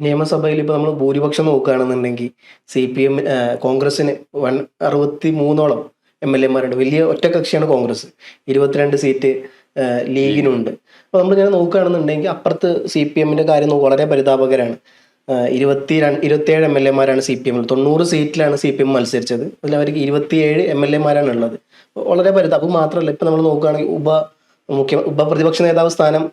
നിയമസഭയിൽ ഇപ്പോൾ നമ്മൾ ഭൂരിപക്ഷം നോക്കുകയാണെന്നുണ്ടെങ്കിൽ CPM കോൺഗ്രസിന് 163ഓളം MLA മാരുണ്ട്. വലിയ ഒറ്റക്കക്ഷിയാണ് കോൺഗ്രസ്. 22 സീറ്റ് ലീഗിനുണ്ട്. അപ്പോൾ നമ്മളിങ്ങനെ നോക്കുകയാണെന്നുണ്ടെങ്കിൽ അപ്പുറത്ത് CPM-ന്റെ കാര്യം വളരെ പരിതാപകരമാണ്. 27 MLA-മാരാണ് CPM-ൽ. 90 സീറ്റിലാണ് CPM മത്സരിച്ചത്. അതിൽ അവർക്ക് 27 MLA-മാരാണ് ഉള്ളത്. വളരെ പരിതാപം. മാത്രമല്ല, ഇപ്പം നമ്മൾ നോക്കുകയാണെങ്കിൽ ഉപപ്രതിപക്ഷ നേതാവ് സ്ഥാനം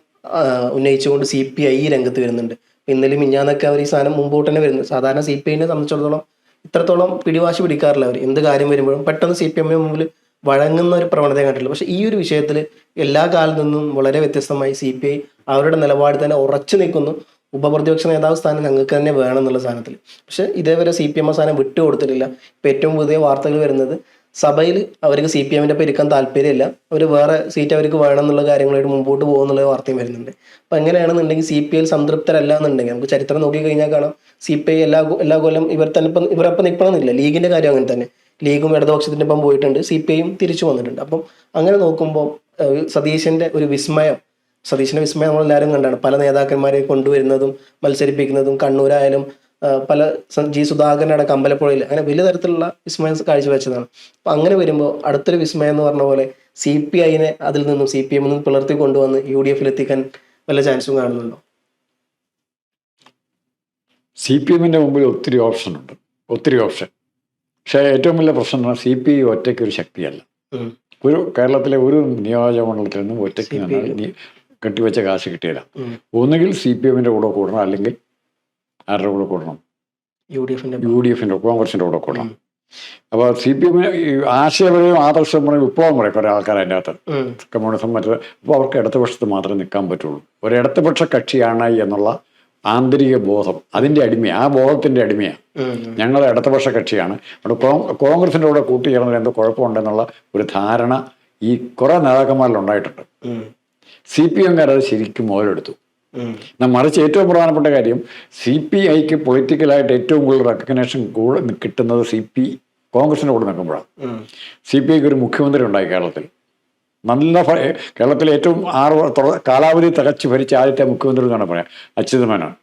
ഉന്നയിച്ചുകൊണ്ട് CPI രംഗത്ത് വരുന്നുണ്ട്. ഇന്നലെ മിഞ്ഞാന്നൊക്കെ അവർ ഈ സാധനം മുമ്പോട്ട് തന്നെ വരുന്നത്. സാധാരണ CPI-നെ സംബന്ധിച്ചിടത്തോളം ഇത്രത്തോളം പിടിവാശി പിടിക്കാറില്ല അവർ. എന്ത് കാര്യം വരുമ്പോഴും പെട്ടെന്ന് CPM-ന് മുമ്പിൽ വഴങ്ങുന്ന ഒരു പ്രവണത കണ്ടിട്ടില്ല. പക്ഷെ ഈ ഒരു വിഷയത്തിൽ എല്ലാ കാലത്തു നിന്നും വളരെ വ്യത്യസ്തമായി CPI അവരുടെ നിലപാട് തന്നെ ഉറച്ചു നിൽക്കുന്നു. ഉപപ്രതിപക്ഷ നേതാവ് സ്ഥാനം ഞങ്ങൾക്ക് തന്നെ വേണം എന്നുള്ള സാധനത്തിൽ. പക്ഷെ ഇതേവരെ CPM ആ സാധനം വിട്ടുകൊടുത്തിട്ടില്ല. ഇപ്പം ഏറ്റവും പുതിയ വാർത്തകൾ വരുന്നത് സഭയിൽ അവർക്ക് CPM-ന്റെ ഒപ്പം ഇരിക്കാൻ താല്പര്യമില്ല, അവർ വേറെ സീറ്റ് അവർക്ക് വേണം എന്നുള്ള കാര്യങ്ങളായിട്ട് മുമ്പോട്ട് പോകുന്നുള്ള വാർത്തയും വരുന്നുണ്ട്. അപ്പം എങ്ങനെയാണെന്നുണ്ടെങ്കിൽ CPI സംതൃപ്തരല്ല എന്നുണ്ടെങ്കിൽ നമുക്ക് ചരിത്രം നോക്കിക്കഴിഞ്ഞാൽ കാണാം, CPI എല്ലാ കൊല്ലം ഇവരൊപ്പം നിൽക്കണമെന്നില്ല. ലീഗിന്റെ കാര്യം അങ്ങനെ തന്നെ. ലീഗും ഇടതുപക്ഷത്തിൻ്റെ ഒപ്പം പോയിട്ടുണ്ട്, CPI-യും തിരിച്ചു വന്നിട്ടുണ്ട്. അപ്പം അങ്ങനെ നോക്കുമ്പോൾ സതീശന്റെ വിസ്മയം നമ്മളെല്ലാവരും കണ്ടാണ്. പല നേതാക്കന്മാരെ കൊണ്ടുവരുന്നതും മത്സരിപ്പിക്കുന്നതും, കണ്ണൂരായാലും പല G. സുധാകരനടക്കം അമ്പലപ്പുഴയിൽ അങ്ങനെ വലിയ തരത്തിലുള്ള വിസ്മയം കാഴ്ചവെച്ചതാണ്. അപ്പം അങ്ങനെ വരുമ്പോൾ അടുത്തൊരു വിസ്മയം എന്ന് പറഞ്ഞ പോലെ CPI-നെ അതിൽ നിന്നും CPM-ൽ നിന്നും പിളർത്തി കൊണ്ടുവന്ന് UDF-ൽ എത്തിക്കാൻ വല്ല ചാൻസും കാണുന്നുണ്ടോ? CPM-ന്റെ മുമ്പിൽ ഒത്തിരി ഓപ്ഷൻ. പക്ഷേ ഏറ്റവും വലിയ പ്രശ്നം എന്ന് പറഞ്ഞാൽ CPI ഒറ്റയ്ക്ക് ഒരു ശക്തിയല്ല. കേരളത്തിലെ ഒരു നിയോജക മണ്ഡലത്തിൽ നിന്നും ഒറ്റയ്ക്ക് കെട്ടിവെച്ച കാശ് കിട്ടിയില്ല. ഒന്നുകിൽ CPM-ന്റെ കൂടെ കൂടണം, അല്ലെങ്കിൽ ആരുടെ കൂടെ കൂടണം? UDF-ന്റെ കോൺഗ്രസിന്റെ കൂടെ കൂടണം. അപ്പോൾ CPM ആശയപരവും ആദർശപരവും വിപ്ലവം പറയും കുറേ ആൾക്കാർ അതിൻ്റെ അകത്ത്, കമ്മ്യൂണിസം മറ്റത്. അപ്പോൾ അവർക്ക് ഇടതുപക്ഷത്ത് മാത്രമേ നിൽക്കാൻ പറ്റുള്ളൂ. ഒരു ഇടതുപക്ഷ കക്ഷിയാണ് എന്നുള്ള ആന്തരിക ബോധം, അതിൻ്റെ അടിമയാണ്, ആ ബോധത്തിൻ്റെ അടിമയാണ്. ഞങ്ങൾ ഇടതുപക്ഷ കക്ഷിയാണ്, അവിടെ കോൺഗ്രസിൻ്റെ കൂടെ കൂട്ടിച്ചേർന്നതിൽ എന്തോ കുഴപ്പമുണ്ടെന്നുള്ള ഒരു ധാരണ ഈ കുറേ നേതാക്കന്മാരിൽ ഉണ്ടായിട്ടുണ്ട്. CPM-കാരത് ശരിക്കും മുതലെടുത്തു. മറിച്ച് ഏറ്റവും പ്രധാനപ്പെട്ട കാര്യം, CPI-ക്ക് പൊളിറ്റിക്കലായിട്ട് ഏറ്റവും കൂടുതൽ റെക്കഗ്നേഷൻ കിട്ടുന്നത് കോൺഗ്രസിൻ്റെ കൂടെ നിൽക്കുമ്പോഴാണ്. CPI-ക്ക് ഒരു മുഖ്യമന്ത്രി ഉണ്ടായി കേരളത്തിൽ. കേരളത്തിലെ ഏറ്റവും 6 കാലാവധി തികച്ച് ഭരിച്ച ആദ്യത്തെ മുഖ്യമന്ത്രി എന്നാണ് പറയാം, അച്യുത മേനോൻ.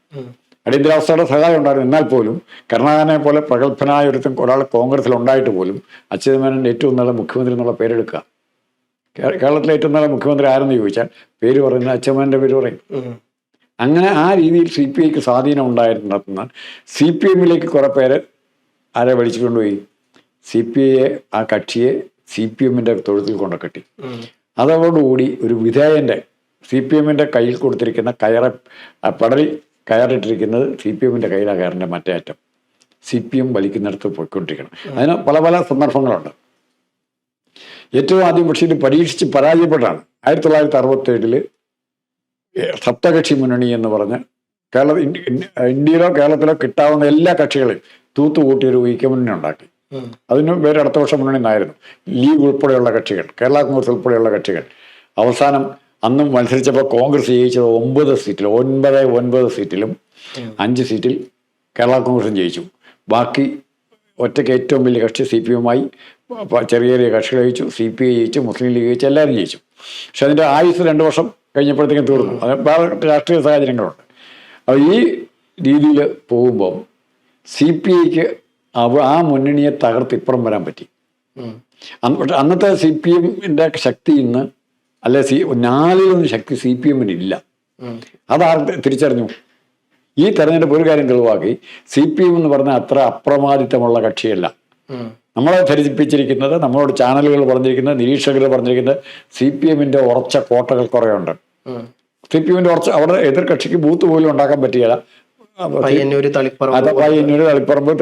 അടിയന്തരാവസ്ഥയുടെ സഹായം ഉണ്ടായിരുന്നു. എന്നാൽ പോലും കരുണാകരനെ പോലെ പ്രഗത്ഭനായ ഒരാൾ കോൺഗ്രസിൽ ഉണ്ടായിട്ട് പോലും അച്യുത മേനോൻ്റെ ഏറ്റവും നല്ല മുഖ്യമന്ത്രി എന്നുള്ള പേരെടുക്കുക. കേരളത്തിലെ ഏറ്റവും നല്ല മുഖ്യമന്ത്രി ആരെന്ന് ചോദിച്ചാൽ പേര് പറയുന്നത് അച്യുതമേനോൻ്റെ പേര് പറയും. അങ്ങനെ ആ രീതിയിൽ CPI-ക്ക് സ്വാധീനം ഉണ്ടായിരുന്ന CPM-ലേക്ക് കുറെ പേര് ആരെ വലിച്ചുകൊണ്ടുപോയി, CPI-യെ, ആ കക്ഷിയെ CPM-ന്റെ തൊഴുത്തിൽ കൊണ്ടു കെട്ടി. അതോടുകൂടി ഒരു വിധേയന്റെ CPM-ന്റെ കയ്യിൽ കൊടുത്തിരിക്കുന്ന പടരി കയറിട്ടിരിക്കുന്നത് CPM-ന്റെ കയ്യിലാണ് കയറിൻ്റെ മറ്റേ അറ്റം. CPM വലിക്കുന്നിടത്ത് പോയിക്കൊണ്ടിരിക്കണം. അതിന് പല പല സന്ദർഭങ്ങളുണ്ട്. ഏറ്റവും ആദ്യം പക്ഷേ ഇത് പരീക്ഷിച്ച് പരാജയപ്പെട്ടാണ് 1967 സപ്തകക്ഷി മുന്നണി എന്ന് പറഞ്ഞ് ഇന്ത്യയിലോ കേരളത്തിലോ കിട്ടാവുന്ന എല്ലാ കക്ഷികളെയും തൂത്തുകൂട്ടിയൊരു ഐക്യമുന്നണി ഉണ്ടാക്കി. അതിന് പേര് ഇടതുപക്ഷ മുന്നണി എന്നായിരുന്നു. ലീഗ് ഉൾപ്പെടെയുള്ള കക്ഷികൾ, കേരള കോൺഗ്രസ് ഉൾപ്പെടെയുള്ള കക്ഷികൾ. അവസാനം അന്നും മത്സരിച്ചപ്പോൾ കോൺഗ്രസ് ജയിച്ചത് 9 സീറ്റിൽ, 9 സീറ്റിലും 5 സീറ്റിൽ കേരള കോൺഗ്രസും ജയിച്ചു. ബാക്കി ഒറ്റയ്ക്ക് ഏറ്റവും വലിയ കക്ഷി CPM-മായി ചെറിയ ചെറിയ കക്ഷികൾ ജയിച്ചു, CPI ജയിച്ചു, മുസ്ലിം ലീഗ് ജയിച്ചു, എല്ലാവരും ജയിച്ചു. പക്ഷെ അതിൻ്റെ ആയുസ് 2 വർഷം കഴിഞ്ഞപ്പോഴത്തേക്കും തീർന്നു. അത് വേറെ രാഷ്ട്രീയ സാഹചര്യങ്ങളുണ്ട്. അപ്പോൾ ഈ രീതിയിൽ പോകുമ്പം CPI-ക്ക് ആ മുന്നണിയെ തകർത്ത് ഇപ്പുറം വരാൻ പറ്റി. പക്ഷെ അന്നത്തെ CPM-ന്റെ ശക്തി ഇന്ന് നാലിലൊന്നും ശക്തി CPM-ന് ഇല്ല. അതാർ തിരിച്ചറിഞ്ഞു. ഈ തെരഞ്ഞെടുപ്പ് ഒരു കാര്യം തെളിവാക്കി, CPM എന്ന് പറഞ്ഞാൽ അത്ര അപ്രമാദിത്വമുള്ള കക്ഷിയല്ല. നമ്മളെ ധരിപ്പിച്ചിരിക്കുന്നത്, നമ്മളോട് ചാനലുകൾ പറഞ്ഞിരിക്കുന്നത്, നിരീക്ഷകർ പറഞ്ഞിരിക്കുന്നത് CPM-ന്റെ ഉറച്ച കോട്ടകൾ കുറേയുണ്ട്. CPM-ന്റെ ഉറച്ച അവിടെ എതിർ കക്ഷിക്ക് ബൂത്ത് പോലും ഉണ്ടാക്കാൻ പറ്റിയില്ല. പയ്യന്നൂര്, തളിപ്പറമ്പ്,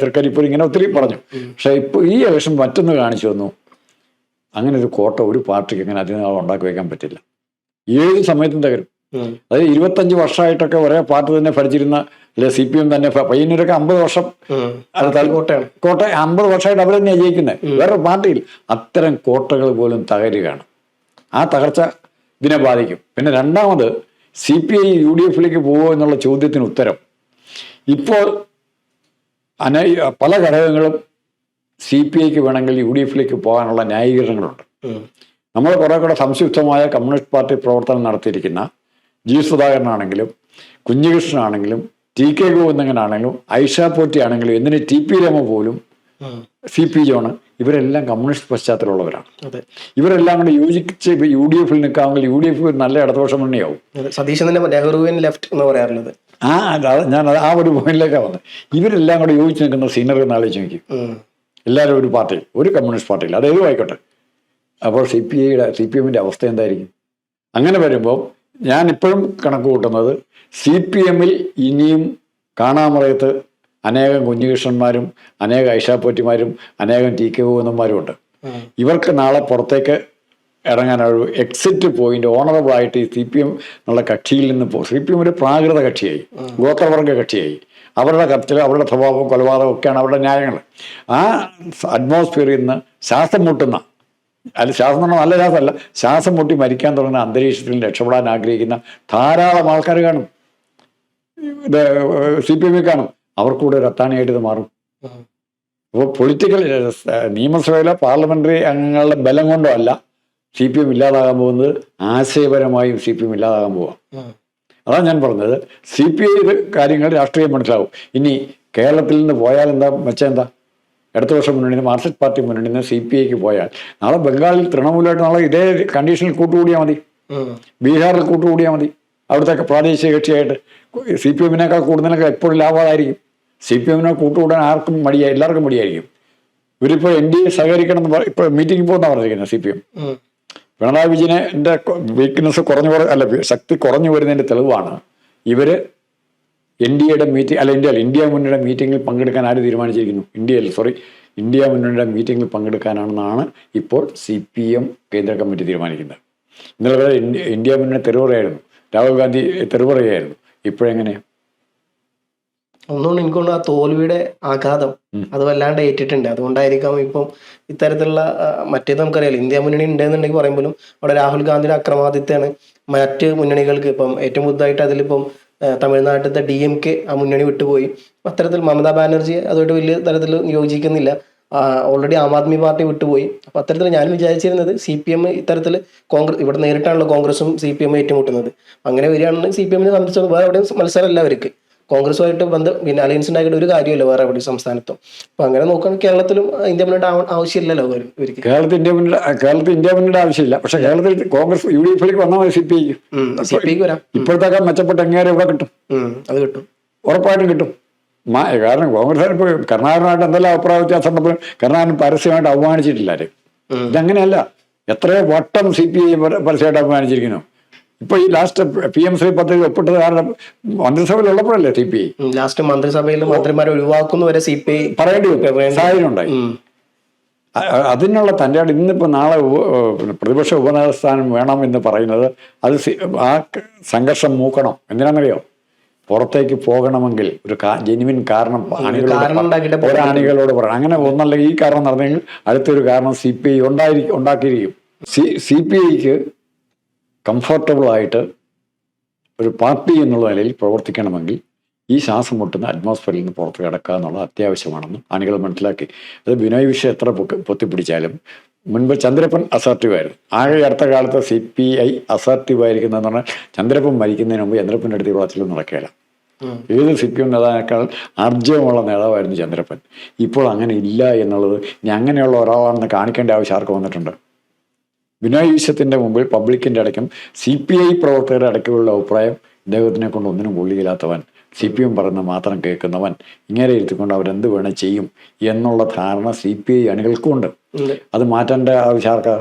തൃക്കരിപ്പൂർ, ഇങ്ങനെ ഒത്തിരി പറഞ്ഞു. പക്ഷെ ഇപ്പോൾ ഈ ഇലക്ഷൻ മറ്റൊന്ന് കാണിച്ചു തന്നു, അങ്ങനെ ഒരു കോട്ട ഒരു പാർട്ടിക്ക് അങ്ങനെ അധികം നാൾ ഉണ്ടാക്കി വയ്ക്കാൻ പറ്റില്ല. ഏത് സമയത്തും തകരും. അതായത് 25 വർഷമായിട്ടൊക്കെ ഒരേ പാർട്ടി തന്നെ ഭരിച്ചിരുന്ന, അല്ലെ CPM തന്നെ, പയ്യന്നൂരൊക്കെ 50 വർഷം കോട്ട 50 വർഷമായിട്ട് അവർ തന്നെയാണ് ജയിക്കുന്നത്, വേറെ പാർട്ടിയിൽ. അത്തരം കോട്ടകൾ പോലും തകരുകയാണ്. ആ തകർച്ച ഇതിനെ ബാധിക്കും. പിന്നെ രണ്ടാമത് CPI UDF-ലേക്ക് പോകുമോ എന്നുള്ള ചോദ്യത്തിന് ഉത്തരം, ഇപ്പോൾ പല ഘടകങ്ങളും CPI-ക്ക് വേണമെങ്കിൽ UDF-ലേക്ക് പോകാനുള്ള ന്യായീകരണങ്ങളുണ്ട്. നമ്മൾ കുറെ കൂടെ സംശുദ്ധമായ കമ്മ്യൂണിസ്റ്റ് പാർട്ടി പ്രവർത്തനം നടത്തിയിരിക്കുന്ന G. സുധാകരനാണെങ്കിലും കുഞ്ഞികൃഷ്ണനാണെങ്കിലും TK ഗോവിന്ദനാണെങ്കിലും ഐഷ പോറ്റി ആണെങ്കിലും എന്തിന് TP രമ പോലും CP ജോൺ ഇവരെല്ലാം കമ്മ്യൂണിസ്റ്റ് പശ്ചാത്തലമുള്ളവരാണ്. ഇവരെല്ലാം കൂടെ യോജിച്ച് UDF നിൽക്കാമെങ്കിൽ UDF നല്ല ഇടതുപക്ഷ മുന്നണിയാവും. സതീശൻ നെഹ്റുവിൻ ലെഫ്റ്റ് എന്ന് പറയാറുള്ളത്. ഞാൻ ആ ഒരു പോയിന്റിലേക്കാണ് വന്നത്. ഇവരെല്ലാം കൂടെ യോജിച്ച് നിൽക്കുന്ന സീനറി എന്ന് ആലോചിച്ച് നോക്കി. എല്ലാവരും ഒരു പാർട്ടിയിൽ, ഒരു കമ്മ്യൂണിസ്റ്റ് പാർട്ടിയിൽ, അതേതും ആയിക്കോട്ടെ. അപ്പോൾ CPMന്റെ അവസ്ഥ എന്തായിരിക്കും? അങ്ങനെ വരുമ്പോൾ ഞാൻ ഇപ്പോഴും കണക്ക് കൂട്ടുന്നത് CPMൽ ഇനിയും കാണാമറയത്ത് അനേകം കുഞ്ഞുകൃഷ്ണന്മാരും അനേകം ഐഷാപ്പോറ്റിമാരും അനേകം TK ഗോവിന്ദന്മാരും ഉണ്ട്. ഇവർക്ക് നാളെ പുറത്തേക്ക് ഇറങ്ങാനൊരു എക്സിറ്റ് പോയിന്റ് ഓണറബിൾ ആയിട്ട് ഈ CPM എന്നുള്ള കക്ഷിയിൽ നിന്ന് CPM ഒരു പ്രാകൃത കക്ഷിയായി, ഗോത്രവർഗ കക്ഷിയായി. അവരുടെ കത്തിൽ അവരുടെ സ്വഭാവം കൊലപാതകം ഒക്കെയാണ് അവരുടെ ന്യായങ്ങൾ. ആ അറ്റ്മോസ്ഫിയറിൽ നിന്ന് ശ്വാസം മുട്ടുന്ന, അല്ല ശ്വാസം പറഞ്ഞാൽ നല്ല ശ്വാസമല്ല, ശ്വാസം മുട്ടി മരിക്കാൻ തുടങ്ങുന്ന അന്തരീക്ഷത്തിൽ രക്ഷപ്പെടാൻ ആഗ്രഹിക്കുന്ന ധാരാളം ആൾക്കാർ കാണും, CPM കാണും. അവർക്കൂടെ ഒരു അത്താണിയായിട്ട് ഇത് മാറും. അപ്പോൾ പൊളിറ്റിക്കൽ നിയമസഭയിലെ പാർലമെന്ററി അംഗങ്ങളുടെ ബലം കൊണ്ടോ അല്ല CPM ഇല്ലാതാകാൻ പോകുന്നത്, ആശയപരമായും CPM ഇല്ലാതാകാൻ പോവാം. അതാണ് ഞാൻ പറഞ്ഞത്. CPI കാര്യങ്ങൾ രാഷ്ട്രീയം മനസ്സിലാവും. ഇനി കേരളത്തിൽ നിന്ന് പോയാൽ എന്താ മെച്ചം? എന്താ ഇടതുപക്ഷ മുന്നണി മാർക്സിസ്റ്റ് പാർട്ടി മുന്നണിയിൽ നിന്ന് CPIക്ക് പോയാൽ നാളെ ബംഗാളിൽ തൃണമൂലമായിട്ട് നാളെ ഇതേ കണ്ടീഷനിൽ കൂട്ടുകൂടിയാൽ മതി, ബീഹാറിൽ കൂട്ടുകൂടിയാൽ മതി. അവിടുത്തെ പ്രാദേശിക കക്ഷിയായിട്ട് CPMനേക്കാൾ കൂടുതലൊക്കെ എപ്പോഴും ലാഭമായിരിക്കും. CPMനെ കൂട്ടുകൂടാൻ ആർക്കും മടിയായി, എല്ലാവർക്കും മടിയായിരിക്കും. ഇവരിപ്പോൾ NDA സഹകരിക്കണം എന്ന് ഇപ്പോൾ മീറ്റിംഗ് പോകുന്ന പറഞ്ഞിരിക്കുന്നത് CPM. പിണറായി വിജയന്റെ വീക്ക്നെസ് ശക്തി കുറഞ്ഞു വരുന്നതിന്റെ തെളിവാണ് ഇവര് NDAയുടെ മീറ്റിംഗ് ഇന്ത്യ മുന്നണിയുടെ മീറ്റിംഗിൽ പങ്കെടുക്കാൻ ആര് തീരുമാനിച്ചിരിക്കുന്നു? ഇന്ത്യ മുന്നണിയുടെ മീറ്റിംഗിൽ പങ്കെടുക്കാനാണെന്നാണ് ഇപ്പോൾ CPM കേന്ദ്ര കമ്മിറ്റി തീരുമാനിക്കുന്നത്. ഇന്നലെ വരെ ഇന്ത്യ മുന്നണി തെരുവുറയായിരുന്നു, രാഹുൽ ഗാന്ധി തെരുവുറയായിരുന്നു. ഇപ്പോഴെങ്ങനെയാ? ഒന്നുകൊണ്ട് എനിക്കൊണ്ട് ആ തോൽവിയുടെ ആഘാതം അത് വല്ലാണ്ട് ഏറ്റിട്ടുണ്ട്. അതുകൊണ്ടായിരിക്കാം ഇപ്പം ഇത്തരത്തിലുള്ള മറ്റേത് നമുക്കറിയാലോ, ഇന്ത്യ മുന്നണി ഉണ്ടെന്നുണ്ടെങ്കിൽ പറയുമ്പോഴും അവിടെ രാഹുൽ ഗാന്ധിയുടെ അക്രമാദിത്യമാണ് മറ്റ് മുന്നണികൾക്ക്. ഇപ്പം ഏറ്റവും പുതുതായിട്ട് അതിലിപ്പം തമിഴ്നാട്ടിലത്തെ DMK ആ മുന്നണി വിട്ടുപോയി. അത്തരത്തിൽ മമതാ ബാനർജി അതുമായിട്ട് വലിയ തരത്തിൽ യോജിക്കുന്നില്ല. ഓൾറെഡി ആം ആദ്മി പാർട്ടി വിട്ടുപോയി. അപ്പൊ അത്തരത്തിൽ ഞാൻ വിചാരിച്ചിരുന്നത് CPM ഇത്തരത്തിൽ ഇവിടെ നേരിട്ടാണല്ലോ കോൺഗ്രസും CPM ഏറ്റുമുട്ടുന്നത്. അങ്ങനെ വരികയാണെന്നുണ്ടെങ്കിൽ CPMനെ സംബന്ധിച്ച് വേറെ എവിടെയും മത്സരമല്ല അവർക്ക്. കോൺഗ്രസുമായിട്ട് പിന്നെ അലയൻസ് ഉണ്ടാക്കിയിട്ട് ഒരു കാര്യമല്ലോ വേറെ എവിടെ സംസ്ഥാനത്തും. അപ്പൊ അങ്ങനെ നോക്കുകയാണെങ്കിൽ കേരളത്തിലും ഇന്ത്യ മുന്നണിയുടെ ആവശ്യമില്ലല്ലോ ഇവർക്ക്. കേരളത്തിൽ ഇന്ത്യ മുന്നണിയുടെ ആവശ്യമില്ല. പക്ഷെ കേരളത്തിൽ കോൺഗ്രസ് UDFിലേക്ക് വന്നാൽ മതി. CPIക്ക് വരാം. ഇപ്പോഴത്തേക്കാൾ മെച്ചപ്പെട്ട എങ്ങനെയാലും ഇവിടെ കിട്ടും, അത് കിട്ടും, ഉറപ്പായിട്ടും കിട്ടും. കാരണം കോൺഗ്രസ് ഇപ്പോൾ കരുണാകരനായിട്ട് എന്തെല്ലാം അഭിപ്രായ വ്യത്യാസം ഉണ്ടെങ്കിലും കരുണാകരൻ പരസ്യമായിട്ട് അവമാനിച്ചിട്ടില്ല ആരും. ഇതങ്ങനെയല്ല, എത്രയോ വട്ടം CPI പരസ്യമായിട്ട് അവമാനിച്ചിരിക്കുന്നു. ഇപ്പൊ ഈ ലാസ്റ്റ് PM ശ്രീ പദ്ധതി ഒപ്പിട്ടത് കാരണം മന്ത്രിസഭയിൽ ഉള്ളപ്പോഴല്ലേ CPI ലാസ്റ്റ് മന്ത്രിസഭയിൽ മന്ത്രിമാരെ ഒഴിവാക്കുന്ന വരെ CPI പറയേണ്ടി സാഹചര്യം ഉണ്ടായി. അതിനുള്ള തൻ്റെ ഇന്നിപ്പോ നാളെ പ്രതിപക്ഷ ഉപനേതൃസ്ഥാനം വേണം എന്ന് പറയുന്നത് അത് ആ സംഘർഷം മൂക്കണം. എന്തിനാണെന്നറിയോ? പുറത്തേക്ക് പോകണമെങ്കിൽ ഒരു ജെന്യുവിൻ കാരണം അണികളോട് പറയണം. അങ്ങനെ ഒന്നല്ലെങ്കിൽ ഈ കാരണം നടന്നെങ്കിൽ അടുത്തൊരു കാരണം CPI ഉണ്ടാക്കിയിരിക്കും. CPIക്ക് കംഫർട്ടബിളായിട്ട് ഒരു പാർട്ടി എന്നുള്ള നിലയിൽ പ്രവർത്തിക്കണമെങ്കിൽ ഈ ശ്വാസം മുട്ടുന്ന അറ്റ്മോസ്ഫിയറിൽ നിന്ന് പുറത്ത് കിടക്കുക എന്നുള്ളത് അത്യാവശ്യമാണെന്ന് അണികൾ മനസ്സിലാക്കി. അത് ബിനോയ് വിശ്വം എത്ര പൊത്തിപ്പിടിച്ചാലും മുൻപ് ചന്ദ്രപ്പൻ അസർട്ടീവായിരുന്നു. ആകെ അടുത്ത കാലത്ത് CPI അസർട്ടീവായിരിക്കുന്നതെന്ന് പറഞ്ഞാൽ ചന്ദ്രപ്പൻ മരിക്കുന്നതിന് മുമ്പ് ചന്ദ്രപ്പൻ്റെ അടുത്ത് വിളച്ചിലൊന്നും നടക്കുകയില്ല. ഏത് CPM നേതാവിനേക്കാൾ ആർജവമുള്ള നേതാവായിരുന്നു ചന്ദ്രപ്പൻ. ഇപ്പോൾ അങ്ങനെ ഇല്ല എന്നുള്ളത് ഇനി അങ്ങനെയുള്ള ഒരാളാണെന്ന് കാണിക്കേണ്ട ആവശ്യം ആർക്ക് വന്നിട്ടുണ്ട്? ബിനോയ് വിശ്വത്തിൻ്റെ മുമ്പിൽ പബ്ലിക്കിൻ്റെ അടക്കം CPI പ്രവർത്തകരുടെ അടക്കമുള്ള അഭിപ്രായം ഇദ്ദേഹത്തിനെ കൊണ്ട് ഒന്നിനും കൊള്ളിയില്ലാത്തവൻ, CPM പറയുന്നത് മാത്രം കേൾക്കുന്നവൻ, ഇങ്ങനെ ഇരുത്തിക്കൊണ്ട് അവരെന്ത് വേണേൽ ചെയ്യും എന്നുള്ള ധാരണ CPI അണികൾക്കുമുണ്ട്. അത് മാറ്റേണ്ട ആവശ്യം ആർക്കാ?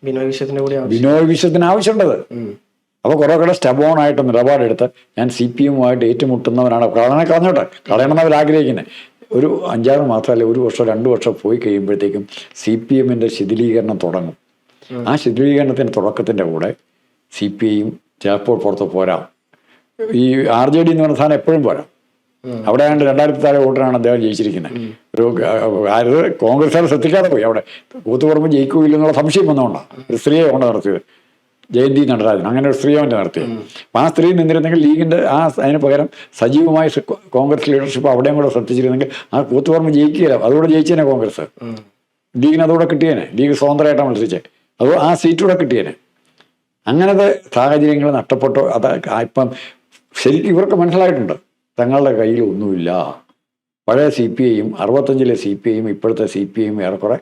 ബിനോയ് വിശ്വത്തിന് ആവശ്യമുണ്ടത്. അപ്പോൾ കുറെ കൂടെ സ്റ്റബോണായിട്ട് നിലപാടെടുത്ത് ഞാൻ CPMുമായിട്ട് ഏറ്റുമുട്ടുന്നവനാണ്. കളഞ്ഞോട്ടെ, കളയണമെന്ന് അവരാഗ്രഹിക്കുന്നത്. ഒരു 5-6 മാത്രമല്ല, 1 വർഷം 2 വർഷം പോയി കഴിയുമ്പോഴത്തേക്കും CPMന്റെ ശിഥിലീകരണം തുടങ്ങും. ആ ശിഥിലീകരണത്തിൻ്റെ തുടക്കത്തിൻ്റെ കൂടെ CPIയും ചിലപ്പോൾ പുറത്ത് പോരാം. ഈ RJD എന്ന് പറഞ്ഞ സാധനം എപ്പോഴും പോരാം. അവിടെ ആണ്ട് 2000 വോട്ടിനാണ് അദ്ദേഹം ജയിച്ചിരിക്കുന്നത്. ഒരു കോൺഗ്രസ്സുകാർ ശ്രദ്ധിക്കാതെ പോയി. അവിടെ കൂത്തുപറമ്പ് ജയിക്കുകയില്ലെന്നുള്ള സംശയം വന്നുകൊണ്ടാണ് ഒരു സ്ത്രീയെ കൊണ്ട് നടത്തിയത്, ജയന്തി നടരാജൻ. അങ്ങനെ ഒരു സ്ത്രീ അവൻ്റെ നടത്തിയത്. അപ്പം ആ സ്ത്രീ നിന്നിരുന്നെങ്കിൽ ലീഗിൻ്റെ അതിന് പകരം സജീവമായി കോൺഗ്രസ് ലീഡർഷിപ്പ് അവിടെയും കൂടെ ശ്രദ്ധിച്ചിരുന്നെങ്കിൽ ആ കൂത്തുപറമ്പ് ജയിക്കുകയില്ല. അതുകൂടെ ജയിച്ചേനെ കോൺഗ്രസ്. ലീഗിന് അതുകൂടെ കിട്ടിയേനെ. ലീഗ് സ്വതന്ത്രമായിട്ടാണ് മത്സരിച്ചത്. അത് ആ സീറ്റൂടെ കിട്ടിയേനെ. അങ്ങനത്തെ സാഹചര്യങ്ങൾ നഷ്ടപ്പെട്ടു. അത് ഇപ്പം ശരിക്കും ഇവർക്ക് മനസ്സിലായിട്ടുണ്ട് തങ്ങളുടെ കയ്യിൽ ഒന്നുമില്ല. പഴയ CPIയും 65-ലെ CPIയും ഇപ്പോഴത്തെ CPIയും ഏറെക്കുറെ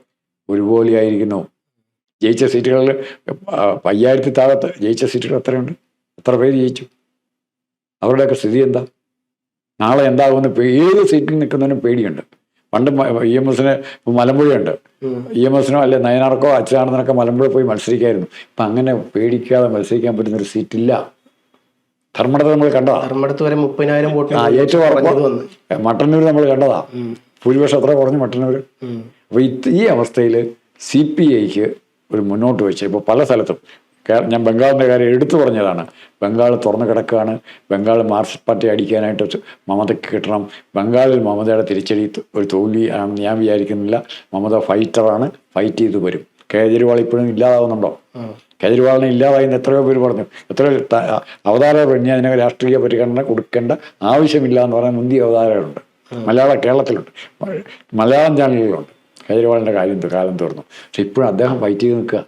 ഒരുപോലെയായിരിക്കുന്നു. ജയിച്ച സീറ്റുകളിൽ 5000 താഴത്ത് ജയിച്ച സീറ്റുകൾ എത്രയുണ്ട്? എത്ര പേര് ജയിച്ചു? അവരുടെയൊക്കെ സ്ഥിതി എന്താ? നാളെ എന്താകുമെന്ന് ഏത് സീറ്റിൽ നിൽക്കുന്നതിനും പേടിയുണ്ട്. പണ്ട് EMSന് മലമ്പുഴയുണ്ട്. EMSനോ അല്ലെ നയനാർക്കോ അച്യുതാനന്ദനൊക്കെ മലമ്പുഴ പോയി മത്സരിക്കായിരുന്നു. ഇപ്പം അങ്ങനെ പേടിക്കാതെ മത്സരിക്കാൻ പറ്റുന്നൊരു സീറ്റില്ല. ധർമ്മടത്ത് നമ്മൾ കണ്ടതാ. ധർമ്മടത്ത് വരെ 30,000 വോട്ട് ഏറ്റവും മട്ടന്നൂർ നമ്മൾ കണ്ടതാ. ഭൂരിപക്ഷം എത്ര കുറഞ്ഞു മട്ടന്നൂർ. അപ്പോൾ ഈ അവസ്ഥയിൽ CPIക്ക് ഒരു മുന്നോട്ട് വെച്ച് ഇപ്പോൾ പല സ്ഥലത്തും ഞാൻ ബംഗാളിൻ്റെ കാര്യം എടുത്തു പറഞ്ഞതാണ്. ബംഗാൾ തുറന്നു കിടക്കുകയാണ്. ബംഗാൾ മാർക്സിസ്റ്റ് പാർട്ടി അടിക്കാനായിട്ട് മമതയ്ക്ക് കിട്ടണം. ബംഗാളിൽ മമതയുടെ തിരിച്ചടി ഒരു തോൽവി ആണെന്ന് ഞാൻ വിചാരിക്കുന്നില്ല. മമത ഫൈറ്ററാണ്, ഫൈറ്റ് ചെയ്ത് വരും. കേജ്രിവാൾ ഇപ്പോഴും ഇല്ലാതാവുന്നുണ്ടോ? കേജ്രിവാളിനെ ഇല്ലാതായെന്ന് എത്രയോ പേര് പറഞ്ഞു. എത്രയോ അവതാരകർ പറഞ്ഞ് അതിനെ രാഷ്ട്രീയ പരിഗണന കൊടുക്കേണ്ട ആവശ്യമില്ല എന്ന് പറയാൻ മുന്തിയ അവതാരകരുണ്ട്. കേരളത്തിലുണ്ട്, മലയാളം ചാനലുകളുണ്ട്. കേജ്രിവാളിൻ്റെ കാലം തീർന്നു. പക്ഷെ ഇപ്പോഴും അദ്ദേഹം ഫൈറ്റ് ചെയ്ത് നിൽക്കുക.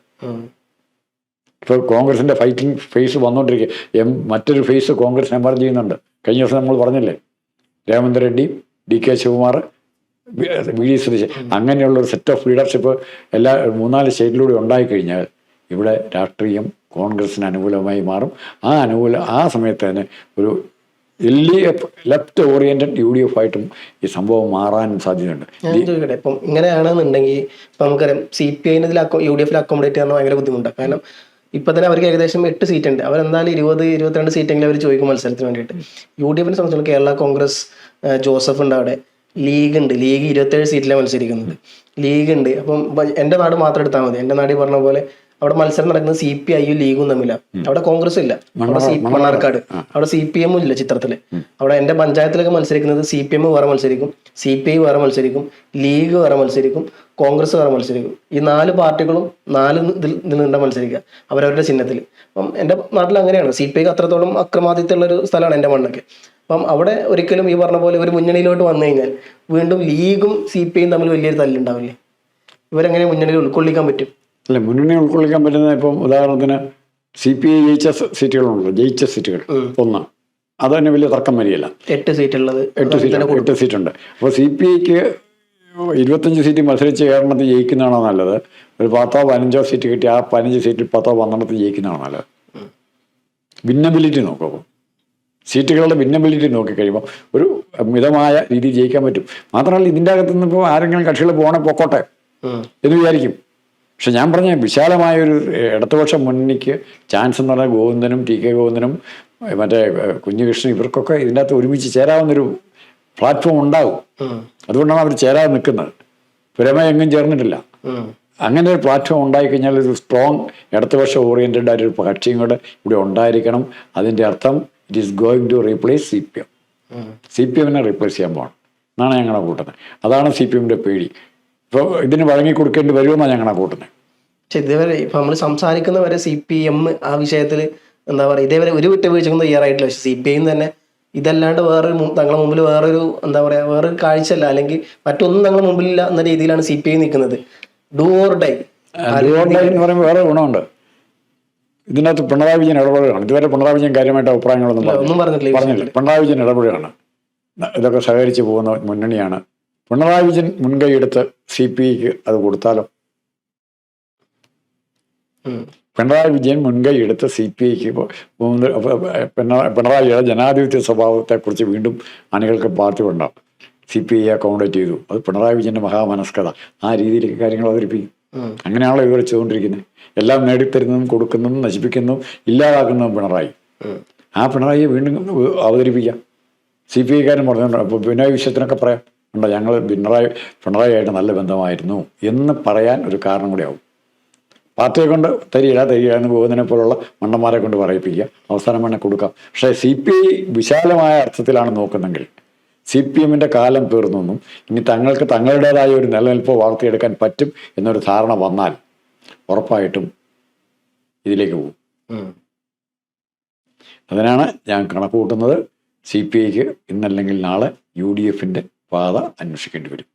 ഇപ്പോൾ കോൺഗ്രസിൻ്റെ ഫൈറ്റിംഗ് ഫേസ് വന്നുകൊണ്ടിരിക്കുക. മറ്റൊരു ഫേസ് കോൺഗ്രസ് എമർജ് ചെയ്യുന്നുണ്ട്. കഴിഞ്ഞ ദിവസം നമ്മൾ പറഞ്ഞില്ലേ, രേവന്ത് റെഡ്ഡി, DK ശിവകുമാർ, VD സതീശൻ, അങ്ങനെയുള്ളൊരു സെറ്റ് ഓഫ് ലീഡർഷിപ്പ് എല്ലാ 3-4 സ്റ്റേറ്റിലൂടെ ഉണ്ടായിക്കഴിഞ്ഞാൽ ഇവിടെ രാഷ്ട്രീയം കോൺഗ്രസിന് അനുകൂലമായി മാറും. ആ സമയത്ത് തന്നെ ഒരു LDF ലെഫ്റ്റ് ഓറിയന്റഡ് UDF ആയിട്ടും ഈ സംഭവം മാറാൻ സാധ്യതയുണ്ട്. ഞാൻ ചോദിക്കട്ടെ, ഇപ്പം ഇങ്ങനെയാണെന്നുണ്ടെങ്കിൽ ഇപ്പം നമുക്കറിയാം CPI UDF അക്കോമഡേറ്റ് ചെയ്യാൻ ഭയങ്കര ബുദ്ധിമുട്ടാണ്. കാരണം ഇപ്പം തന്നെ അവർക്ക് ഏകദേശം 8 സീറ്റ് ഉണ്ട്. അവരെന്തായാലും 20-22 സീറ്റെങ്കിലും അവർ ചോദിക്കും മത്സരത്തിന് വേണ്ടിയിട്ട്. UDFിനെ സംബന്ധിച്ചിടത്തോളം കേരള കോൺഗ്രസ് ജോസഫ് ഉണ്ട്, അവിടെ ലീഗ് ഉണ്ട്. ലീഗ് 27 സീറ്റിലാണ് മത്സരിക്കുന്നത്. ലീഗ് ഉണ്ട്. അപ്പം എൻ്റെ നാട് മാത്രം എടുത്താൽ മതി. എൻ്റെ നാട് പറഞ്ഞ പോലെ അവിടെ മത്സരം നടക്കുന്നത് CPIയും ലീഗും തമ്മിലാണ്. അവിടെ കോൺഗ്രസ് ഇല്ല. അവിടെ മണ്ണാർക്കാട് അവിടെ CPM ഇല്ല ചിത്രത്തില്. അവിടെ എൻ്റെ പഞ്ചായത്തിലൊക്കെ മത്സരിക്കുന്നത് CPM വേറെ മത്സരിക്കും, CPI വേറെ മത്സരിക്കും, ലീഗ് വേറെ മത്സരിക്കും, കോൺഗ്രസ് വേറെ മത്സരിക്കും. ഈ 4 പാർട്ടികളും 4 ഇതിൽ നിന്നുണ്ട മത്സരിക്കുക അവരവരുടെ ചിഹ്നത്തിൽ. അപ്പം എൻ്റെ നാട്ടിൽ അങ്ങനെയാണ്. CPIക്ക് അത്രത്തോളം അക്രമാദിത്യമുള്ളൊരു സ്ഥലമാണ് എൻ്റെ മണ്ണൊക്കെ. അപ്പം അവിടെ ഒരിക്കലും ഈ പറഞ്ഞ പോലെ ഒരു മുന്നണിയിലോട്ട് വന്നു കഴിഞ്ഞാൽ വീണ്ടും ലീഗും CPIയും തമ്മിൽ വലിയൊരു തല്ലുണ്ടാവില്ലേ? ഇവരെങ്ങനെ മുന്നണിയിൽ ഉൾക്കൊള്ളിക്കാൻ പറ്റും? അല്ല, മുന്നണി ഉൾക്കൊള്ളിക്കാൻ പറ്റുന്ന ഇപ്പം ഉദാഹരണത്തിന് CPI ജയിച്ച സീറ്റുകളുണ്ടല്ലോ. ജയിച്ച സീറ്റുകൾ 1, അത് തന്നെ വലിയ തർക്കം വരികയില്ല. 8 സീറ്റുള്ളത് 8 സീറ്റുണ്ട്. അപ്പോൾ CPIക്ക് 25 സീറ്റ് മത്സരിച്ച് കേരളത്തിൽ ജയിക്കുന്നതാണോ നല്ലത്? ഒരു 10-15 സീറ്റ് കിട്ടി ആ 15 സീറ്റിൽ 10-12 ജയിക്കുന്നതാണോ നല്ലത്? ഭിന്നബിലിറ്റി നോക്കുമ്പോൾ, സീറ്റുകളുടെ ഭിന്നബിലിറ്റി നോക്കിക്കഴിയുമ്പോൾ ഒരു മിതമായ രീതിയിൽ ജയിക്കാൻ പറ്റും. മാത്രമല്ല, ഇതിൻ്റെ അകത്തുനിന്ന് ഇപ്പോൾ ആരെങ്കിലും കക്ഷികൾ പൊക്കോട്ടെ എന്ന് വിചാരിക്കും. പക്ഷെ ഞാൻ പറഞ്ഞ വിശാലമായൊരു ഇടതുപക്ഷ മുന്നണിക്ക് ചാൻസ് എന്ന് പറഞ്ഞാൽ ഗോവിന്ദനും TK ഗോവിന്ദനും മറ്റേ കുഞ്ഞികൃഷ്ണൻ ഇവർക്കൊക്കെ ഇതിൻ്റെ അകത്ത് ഒരുമിച്ച് ചേരാവുന്നൊരു പ്ലാറ്റ്ഫോം ഉണ്ടാവും. അതുകൊണ്ടാണ് അവർ ചേരാതെ നിൽക്കുന്നത്. പുരമേ എങ്ങും ചേർന്നിട്ടില്ല. അങ്ങനെ ഒരു പ്ലാറ്റ്ഫോം ഉണ്ടായിക്കഴിഞ്ഞാൽ ഒരു സ്ട്രോങ് ഇടതുപക്ഷ ഓറിയൻറ്റഡ് ആയിട്ടൊരു കക്ഷിയും കൂടെ ഇവിടെ ഉണ്ടായിരിക്കണം. അതിൻ്റെ അർത്ഥം it is going to replace CPM replace ചെയ്യാൻ പോകണം എന്നാണ് ഞങ്ങളെ കൂട്ടുന്നത്. അതാണ് CPMൻ്റെ പേടി. ഇപ്പോൾ ഇതിന് വഴങ്ങി കൊടുക്കേണ്ടി വരുമെന്നാണ് ഞങ്ങളെ കൂട്ടുന്നത്. പക്ഷെ ഇതേവരെ ഇപ്പം നമ്മൾ സംസാരിക്കുന്നവരെ CPM ആ വിഷയത്തിൽ എന്താ പറയുക, ഇതേവരെ ഒരു വിട്ടുവീഴ്ചയൊന്നും തയ്യാറായിട്ടില്ല. പക്ഷെ CPI തന്നെ ഇതല്ലാണ്ട് വേറൊരു തങ്ങളുടെ മുമ്പിൽ വേറൊരു എന്താ പറയുക വേറൊരു കാഴ്ചയല്ല, അല്ലെങ്കിൽ മറ്റൊന്നും തങ്ങളുടെ മുമ്പിലില്ല എന്ന രീതിയിലാണ് CPI നിൽക്കുന്നത്. ഡു ഓർ ഡൈ എന്ന് പറയുമ്പോൾ വേറെ ഗുണമുണ്ട്. ഇതിനകത്ത് പിണറായി വിജയൻ ഇടപെടുകയാണ്. ഇതുവരെ പിണറായി വിജയൻ കാര്യമായിട്ട് അഭിപ്രായങ്ങളൊന്നും പറഞ്ഞില്ല. പിണറായി വിജയൻ ഇടപെടുകയാണ്. ഇതൊക്കെ സഹകരിച്ച് പോകുന്ന മുന്നണിയാണ്. പിണറായി വിജയൻ മുൻകൈയെടുത്ത് CPIക്ക് അത് കൊടുത്താലോ? പിണറായി വിജയൻ മുൻകൈ എടുത്ത് CPIക്ക് പിണറായിയുടെ ജനാധിപത്യ സ്വഭാവത്തെക്കുറിച്ച് വീണ്ടും അണികൾക്ക് പാർട്ടികളുണ്ടാവും. CPI അക്കോമഡേറ്റ് ചെയ്തു. അത് പിണറായി വിജയൻ്റെ മഹാമനസ്കത. ആ രീതിയിലേക്ക് കാര്യങ്ങൾ അവതരിപ്പിക്കും. അങ്ങനെയാണല്ലോ ഇവർ ചെയ്തുകൊണ്ടിരിക്കുന്നത്. എല്ലാം നേടിത്തരുന്നതും കൊടുക്കുന്നതും നശിപ്പിക്കുന്നതും ഇല്ലാതാക്കുന്നതും പിണറായി. ആ പിണറായിയെ വീണ്ടും അവതരിപ്പിക്കാം. CPIക്കാരും പറഞ്ഞിട്ടുണ്ട്. അപ്പോൾ പിണറായി വിഷയത്തിനൊക്കെ പറയാം ഉണ്ടോ, ഞങ്ങൾ പിണറായിയായിട്ട് നല്ല ബന്ധമായിരുന്നു എന്ന് പറയാൻ ഒരു കാരണം കൂടെ ആവും. പാർട്ടിയെ കൊണ്ട് തരിക എന്ന് പോകുന്നതിനെ പോലുള്ള മണ്ടന്മാരെ കൊണ്ട് പറയിപ്പിക്കുക, അവസാനം വേണേൽ കൊടുക്കാം. പക്ഷേ CPI വിശാലമായ അർത്ഥത്തിലാണ് നോക്കുന്നെങ്കിൽ CPMൻ്റെ കാലം തീർന്നെന്നും ഇനി തങ്ങൾക്ക് തങ്ങളുടേതായ ഒരു നിലനിൽപ്പ് വളർത്തിയെടുക്കാൻ പറ്റും എന്നൊരു ധാരണ വന്നാൽ ഉറപ്പായിട്ടും ഇതിലേക്ക് പോകും. അതിനാണ് ഞാൻ കണക്ക് കൂട്ടുന്നത്. CPIക്ക് ഇന്നല്ലെങ്കിൽ നാളെ UDFൻ്റെ പാത അന്വേഷിക്കേണ്ടി വരും.